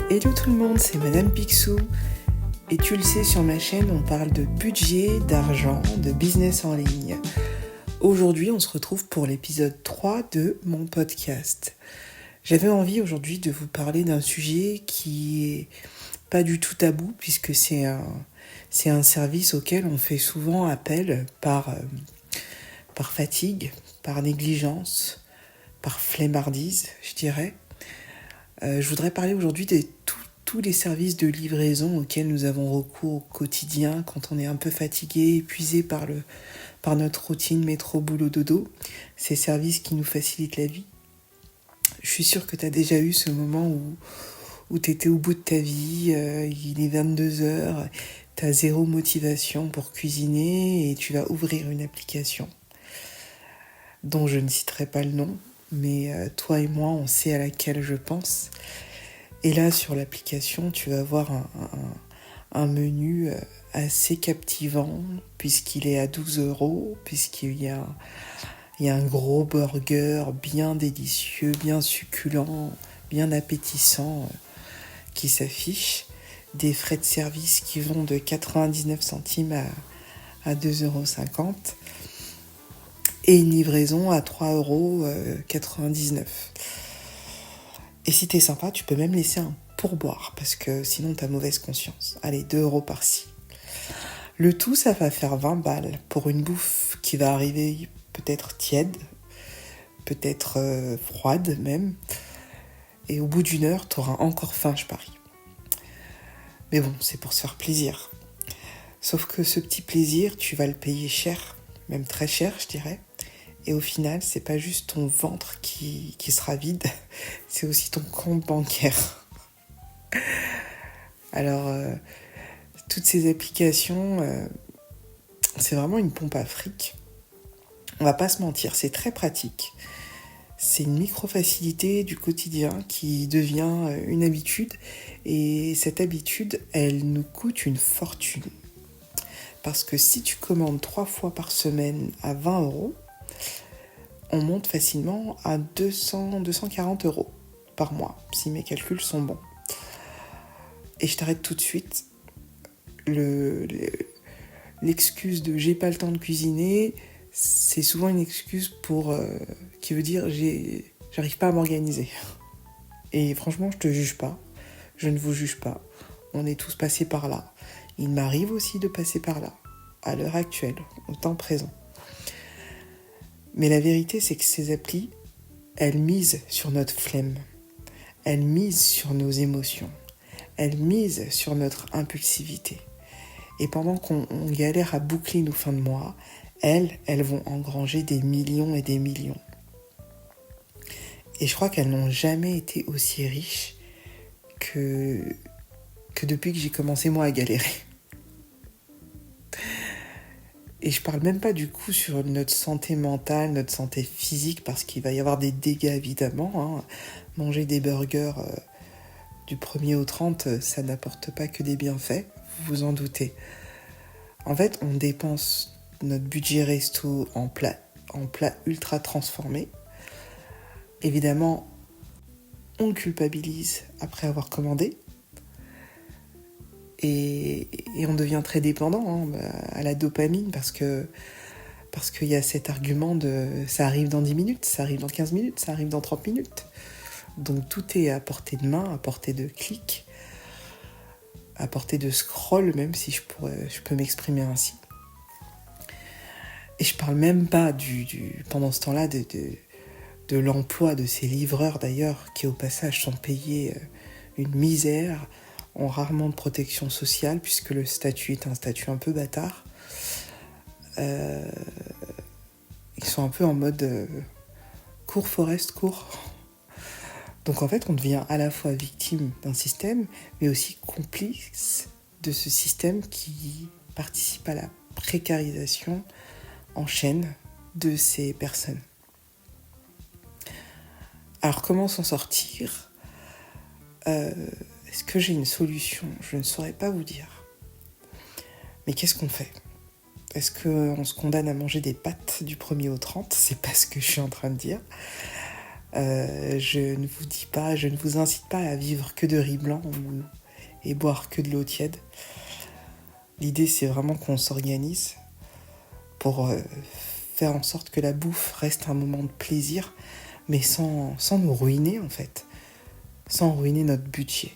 Hello tout le monde, c'est Madame Picsou. Et tu le sais, sur ma chaîne, on parle de budget, d'argent, de business en ligne. Aujourd'hui, on se retrouve pour l'épisode 3 de mon podcast. J'avais envie aujourd'hui de vous parler d'un sujet qui est pas du tout tabou, puisque c'est un service auquel on fait souvent appel par fatigue, par négligence, par flemmardise, je dirais. Je voudrais parler aujourd'hui de tous les services de livraison auxquels nous avons recours au quotidien quand on est un peu fatigué, épuisé par notre routine métro boulot dodo. Ces services qui nous facilitent la vie. Je suis sûre que tu as déjà eu ce moment où tu étais au bout de ta vie, il est 22h, tu as zéro motivation pour cuisiner et tu vas ouvrir une application dont je ne citerai pas le nom, mais toi et moi, on sait à laquelle je pense. Et là, sur l'application, tu vas voir un menu assez captivant, puisqu'il est à 12€, puisqu'il y a un gros burger bien délicieux, bien succulent, bien appétissant qui s'affiche. Des frais de service qui vont de 99 centimes à 2,50€. Et une livraison à 3,99€. Et si t'es sympa, tu peux même laisser un pourboire, parce que sinon t'as mauvaise conscience. Allez, 2€ par-ci. Le tout, ça va faire 20 balles pour une bouffe qui va arriver peut-être tiède, peut-être froide même. Et au bout d'une heure, t'auras encore faim, je parie. Mais bon, c'est pour se faire plaisir. Sauf que ce petit plaisir, tu vas le payer cher, même très cher, je dirais. Et au final, c'est pas juste ton ventre qui sera vide, c'est aussi ton compte bancaire. Alors, toutes ces applications, c'est vraiment une pompe à fric. On va pas se mentir, c'est très pratique. C'est une micro-facilité du quotidien qui devient une habitude. Et cette habitude, elle nous coûte une fortune. Parce que si tu commandes 3 fois par semaine à 20€, on monte facilement à 240€ par mois, si mes calculs sont bons. Et je t'arrête tout de suite. L'excuse de « j'ai pas le temps de cuisiner », c'est souvent une excuse qui veut dire « j'arrive pas à m'organiser ». Et franchement, je te juge pas. Je ne vous juge pas. On est tous passés par là. Il m'arrive aussi de passer par là, à l'heure actuelle, au temps présent. Mais la vérité, c'est que ces applis, elles misent sur notre flemme. Elles misent sur nos émotions. Elles misent sur notre impulsivité. Et pendant qu'on galère à boucler nos fins de mois, elles vont engranger des millions et des millions. Et je crois qu'elles n'ont jamais été aussi riches que depuis que j'ai commencé moi à galérer. Et je parle même pas du coup sur notre santé mentale, notre santé physique, parce qu'il va y avoir des dégâts évidemment. Manger des burgers du 1er au 30, ça n'apporte pas que des bienfaits, vous vous en doutez. En fait, on dépense notre budget resto en plats ultra transformés. Évidemment, on culpabilise après avoir commandé. Et on devient très dépendant à la dopamine parce qu'il y a cet argument de ça arrive dans 10 minutes, ça arrive dans 15 minutes, ça arrive dans 30 minutes. Donc tout est à portée de main, à portée de clic, à portée de scroll, même si je peux m'exprimer ainsi. Et je parle même pas pendant ce temps-là de l'emploi de ces livreurs d'ailleurs qui au passage sont payés une misère, ont rarement de protection sociale puisque le statut est un statut un peu bâtard. Ils sont un peu en mode cours Forest cours. Donc en fait on devient à la fois victime d'un système mais aussi complice de ce système qui participe à la précarisation en chaîne de ces personnes. Alors comment s'en sortir ? Est-ce que j'ai une solution ? Je ne saurais pas vous dire. Mais qu'est-ce qu'on fait ? Est-ce qu'on se condamne à manger des pâtes du 1er au 30 ? C'est pas ce que je suis en train de dire. Je ne vous incite pas à vivre que de riz blanc et boire que de l'eau tiède. L'idée, c'est vraiment qu'on s'organise pour faire en sorte que la bouffe reste un moment de plaisir, mais sans nous ruiner en fait, sans ruiner notre budget.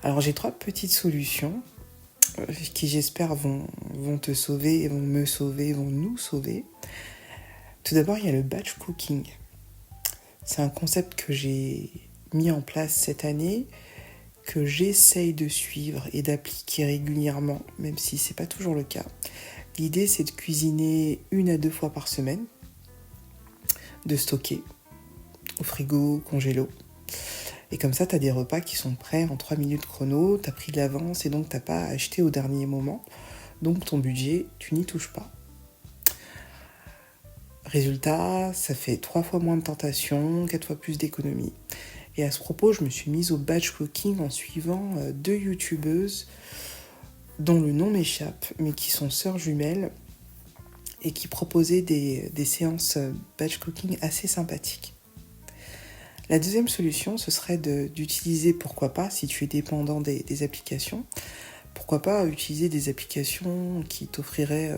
Alors j'ai 3 petites solutions qui j'espère vont te sauver, vont me sauver, vont nous sauver. Tout d'abord, il y a le batch cooking. C'est un concept que j'ai mis en place cette année, que j'essaye de suivre et d'appliquer régulièrement, même si c'est pas toujours le cas. L'idée, c'est de cuisiner 1 à 2 fois par semaine, de stocker au frigo, congélo. Et comme ça, tu as des repas qui sont prêts en 3 minutes chrono, tu as pris de l'avance et donc tu n'as pas à acheter au dernier moment. Donc ton budget, tu n'y touches pas. Résultat, ça fait 3 fois moins de tentations, 4 fois plus d'économies. Et à ce propos, je me suis mise au batch cooking en suivant 2 youtubeuses dont le nom m'échappe, mais qui sont sœurs jumelles et qui proposaient des séances batch cooking assez sympathiques. La deuxième solution, ce serait d'utiliser, pourquoi pas, si tu es dépendant des applications, pourquoi pas utiliser des applications qui t'offriraient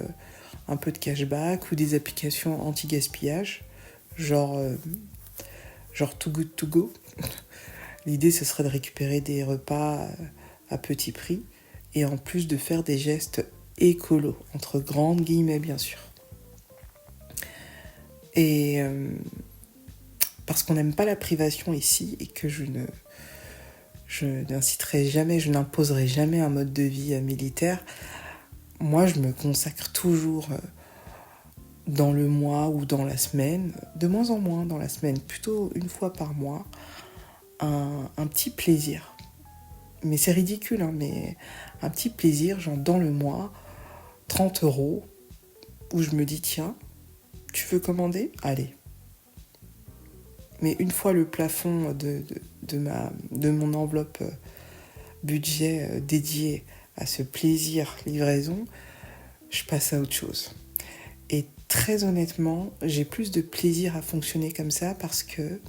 un peu de cashback ou des applications anti-gaspillage, genre Too Good To Go. L'idée, ce serait de récupérer des repas à petit prix et en plus de faire des gestes écolos, entre grandes guillemets bien sûr. Et parce qu'on n'aime pas la privation ici et que je n'inciterai jamais, je n'imposerai jamais un mode de vie militaire, moi je me consacre toujours dans le mois ou dans la semaine, de moins en moins dans la semaine, plutôt 1 fois par mois, un petit plaisir. Mais c'est ridicule, hein, mais un petit plaisir, genre dans le mois, 30 €, où je me dis, tiens, tu veux commander ? Allez. Mais une fois le plafond de mon enveloppe budget dédié à ce plaisir livraison, je passe à autre chose. Et très honnêtement, j'ai plus de plaisir à fonctionner comme ça parce que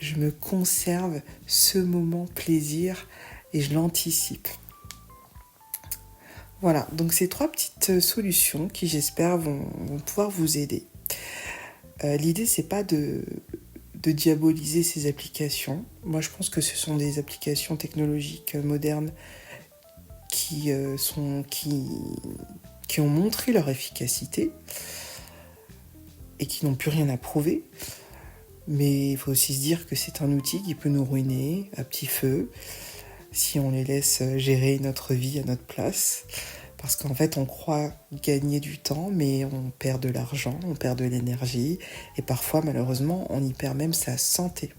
je me conserve ce moment plaisir et je l'anticipe. Voilà, donc ces 3 petites solutions qui j'espère vont pouvoir vous aider. L'idée, c'est pas de diaboliser ces applications. Moi, je pense que ce sont des applications technologiques modernes qui ont montré leur efficacité et qui n'ont plus rien à prouver. Mais il faut aussi se dire que c'est un outil qui peut nous ruiner à petit feu si on les laisse gérer notre vie à notre place. Parce qu'en fait, on croit gagner du temps, mais on perd de l'argent, on perd de l'énergie, et parfois, malheureusement, on y perd même sa santé,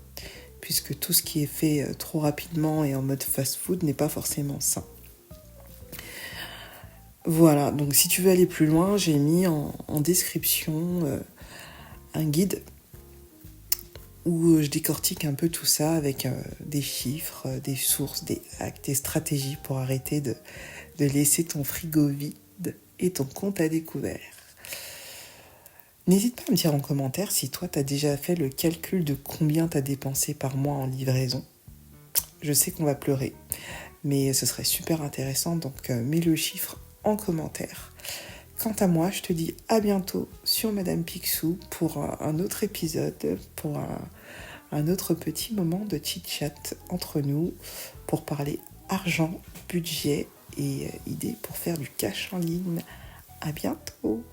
puisque tout ce qui est fait trop rapidement et en mode fast-food n'est pas forcément sain. Voilà, donc si tu veux aller plus loin, j'ai mis en description un guide où je décortique un peu tout ça avec des chiffres, des sources, des hacks, des stratégies pour arrêter de laisser ton frigo vide et ton compte à découvert. N'hésite pas à me dire en commentaire si toi t'as déjà fait le calcul de combien t'as dépensé par mois en livraison. Je sais qu'on va pleurer, mais ce serait super intéressant, donc mets le chiffre en commentaire. Quant à moi, je te dis à bientôt sur Madame Picsou pour un autre épisode, pour un autre petit moment de chit-chat entre nous, pour parler argent, budget et idées pour faire du cash en ligne. À bientôt!